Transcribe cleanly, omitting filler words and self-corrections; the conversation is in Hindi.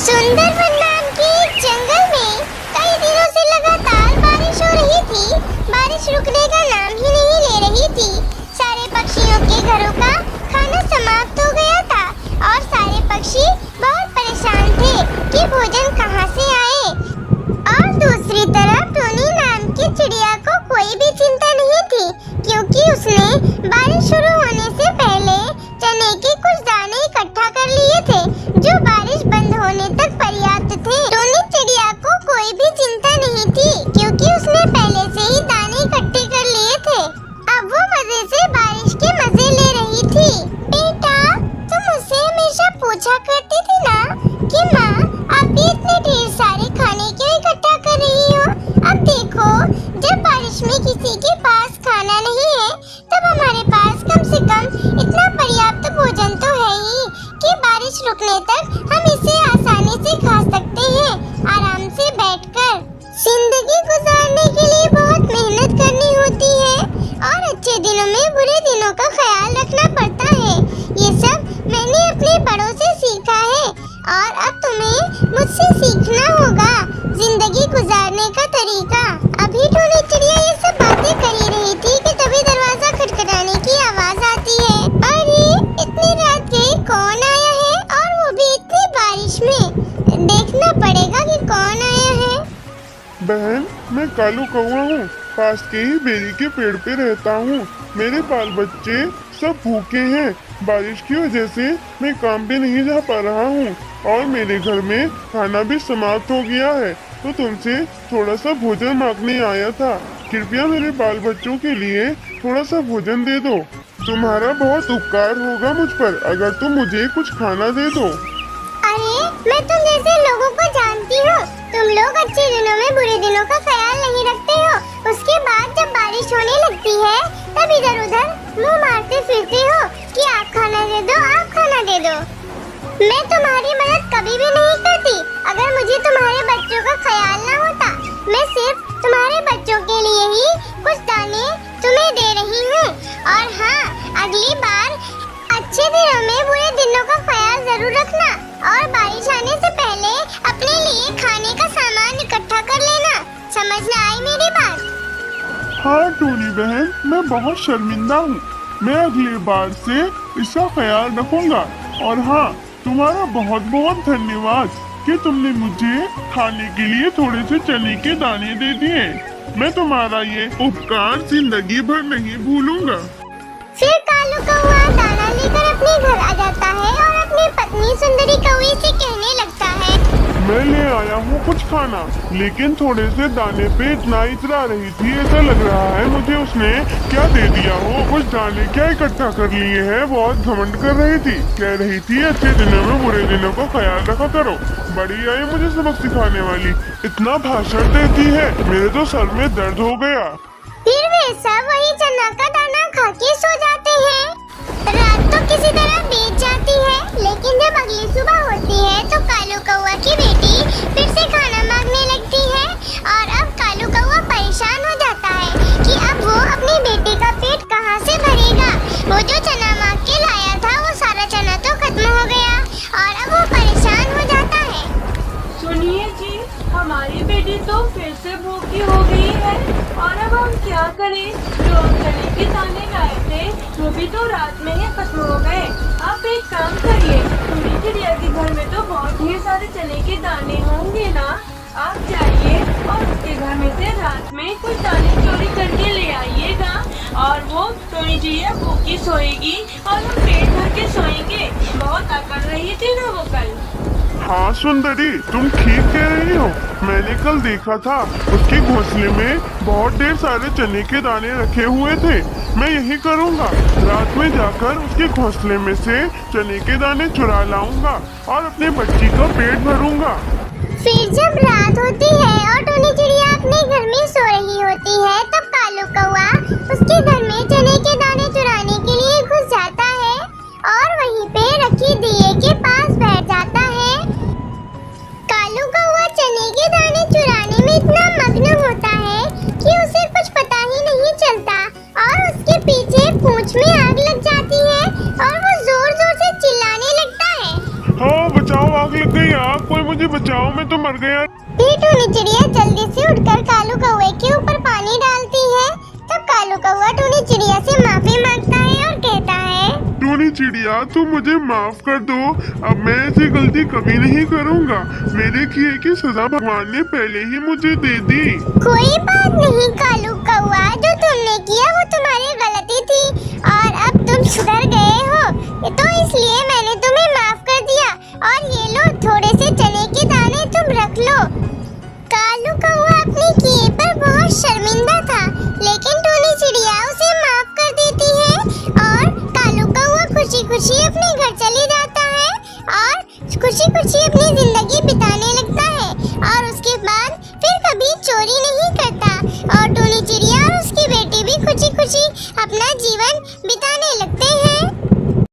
सुंदरवन नाम के एक जंगल में कई दिनों से लगातार बारिश हो रही थी। बारिश रुकने का नाम ही नहीं ले रही थी। सारे पक्षियों के घरों का खाना समाप्त हो गया था और सारे पक्षी बहुत परेशान थे कि भोजन कहाँ से आए। और दूसरी तरफ टोनी नाम की चिड़िया को कोई भी चिंता नहीं थी, क्योंकि उसने बारिश शुरू होने से पहले चने के कुछ दाने इकट्ठा कर लिए थे जो बारिश बंद होने तक पर्याप्त थे। टोनी चिड़िया को कोई भी चिंता नहीं थी, क्योंकि उसने पहले से ही दाने इकट्ठे कर लिए थे। अब वो मजे से बारिश के मजे ले रही थी। बेटा, तुम मुझसे हमेशा पूछा करती थी ना कि माँ आप भी इतने ढेर सारे खाने क्यों इकट्ठा कर रही हो। अब देखो, जब बारिश में किसी के पास खाना नहीं है तब हमारे पास कम से कम इतना पर्याप्त भोजन तो है ही कि बारिश रुकने तक हम इसे आसानी से खा सकते हैं, आराम से बैठकर। जिंदगी गुजारने के लिए बहुत मेहनत करनी होती है और अच्छे दिनों में बुरे दिनों का ख्याल रखना पड़ता है। ये सब मैंने अपने बड़ों से सीखा है और अब तुम्हें मुझसे सीखना होगा जिंदगी गुजारने का तरीका। अभी टोनी चिड़िया ये सब बातें कर ही रही थी कि तभी दरवाजा खटखटाने की आवाज आती है। अरे, इतनी रात के कौन आया है और वो भी इतनी बारिश में। देखना पड़ेगा कि कौन आया है। बहन, मैं कालू कौआ हूँ। पास के ही बेरी के पेड़ पे रहता हूँ। मेरे बाल बच्चे सब भूखे हैं। बारिश की वजह से मैं काम पे नहीं जा पा रहा हूँ और मेरे घर में खाना भी समाप्त हो गया है, तो तुमसे थोड़ा सा भोजन मांगने आया था। कृपया मेरे बाल बच्चों के लिए थोड़ा सा भोजन दे दो। तुम्हारा बहुत उपकार होगा मुझ पर अगर तुम मुझे कुछ खाना दे दो। अरे, मैं तुम जैसे लोगों को जानती हूँ। तुम लोग अच्छे दिनों में बुरे दिनों का ख्याल नहीं रखते हो। उसके बाद जब बारिश होने लगती है तब इधर उधर मुंह मारते फिरते हो कि आप खाना दे दो, आप खाना दे दो। मैं तुम्हारी मदद कभी भी नहीं करती अगर मुझे तुम्हारे बच्चों का ख्याल ना होता। मैं सिर्फ तुम्हारे बच्चों के लिए ही कुछ दाने तुम्हें दे रही हूँ। और हाँ, अगली बार अच्छे दिनों में बुरे दिनों का ख्याल जरूर रखना और बारिश आने से पहले अपने लिए खाने का सामान इकट्ठा कर लेना। समझ में आई मेरी बात? हाँ टोनी बहन, मैं बहुत शर्मिंदा हूँ। मैं अगली बार से इसका ख्याल रखूंगा। और हाँ, तुम्हारा बहुत बहुत धन्यवाद कि तुमने मुझे खाने के लिए थोड़े से चने के दाने दे दिए। मैं तुम्हारा ये उपकार जिंदगी भर नहीं भूलूंगा। फिर कालू कौआ दाना लेकर अपने घर आ जाता है और अपनी पत्नी सुंदरी कौवे से कहने लगता है, मैं ले आया हूँ कुछ खाना, लेकिन थोड़े से दाने पे इतना इतरा रही थी, ऐसा लग रहा है मुझे उसने क्या दे दिया हो। कुछ दाने क्या इकट्ठा कर लिए हैं। बहुत घमंड कर रही थी, कह रही थी अच्छे दिनों में बुरे दिनों का ख्याल रखा करो। बड़ी आई मुझे सबक सिखाने वाली, इतना भाषण देती है, मेरे तो सर में दर्द हो गया। फिर वे सब वही चना का दाना खा के सो जाते हैं। रात तो किसी तरह बीत जाती है, लेकिन जब अगली सुबह होती है तो कालू कौआ की बेटी फिर से खाना मांगने लगती है। और अब कालू कौआ परेशान हो जाता है कि अब वो अपनी बेटी का पेट कहाँ से भरेगा। वो जो चना मांग के लाया था वो सारा चना तो खत्म हो गया और अब वो परेशान हो जाता है। सुनिए जी, हमारी बेटी तो फिर से भूखी हो गई है और अब हम क्या करें। जो हम चने के दाने लाए थे वो भी तो रात में ही खत्म हो गए। आप एक काम करिए, टोनी चिड़िया के घर में तो बहुत ढेर सारे चने के दाने होंगे ना। आप जाइए और उसके घर में से रात में कुछ दाने चोरी करके ले आइएगा और वो टोनी चिड़िया भूखी सोएगी और हम पेट भर के सोएंगे। बहुत अकड़ रही थी ना वो कल। हाँ सुंदरी, तुम ठीक कह रही हो। मैंने कल देखा था उसके घोंसले में बहुत ढेर सारे चने के दाने रखे हुए थे। मैं यही करूँगा, रात में जाकर उसके घोंसले में से चने के दाने चुरा लाऊंगा और अपने बच्ची का पेट भरूंगा। फिर जब रात होती है और टोनी चिड़िया अपने घर में सो रही होती है तब कालू कौआ उसके घर में चने के दाने चुराने के लिए घुस जाता है और वहीं पे रखी दिए के पास बैठ जाता है। कालू कौआ चने के दाने चुराने में इतना मग्न होता है कि उसे कुछ पता ही नहीं चलता और उसके पीछे पूंछ में आग लग जाती है और वो जोर जोर से चिल्लाने लगता है, हाँ बचाओ, आग लग गई, आग, कोई मुझे जाओ, मैं तो मर गया। फिर टूनी चिड़िया जल्दी से उठकर कालू कौवे के ऊपर पानी डालती है। तब कालू कौवा टूनी चिड़िया से माफी मांगता है और कहता है, टूनी चिड़िया, तू मुझे माफ कर दो। अब मैं ऐसी गलती कभी नहीं करूँगा। मेरे किए की सजा भगवान ने पहले ही मुझे दे दी। कोई बात नहीं कालू कौवा, जो तुमने किया वो तुम्हारी गलती थी और अब तुम सुधर गए हो, तो इसलिए मैंने तुम्हें माफ कर दिया। और ये लो, थोड़े से चने के दाने तुम रख लो। कालू कौवा अपने किए पर बहुत शर्मिंदा था, लेकिन टूनी चिड़िया उसे माफ कर देती है और कालू कौवा खुशी खुशी अपने घर चले जाता है और खुशी खुशी अपनी जिंदगी बिताने लगता है और उसके बाद फिर कभी चोरी नहीं करता और टूनी चिड़िया और उसकी बेटी भी खुशी खुशी अपना जीवन बिता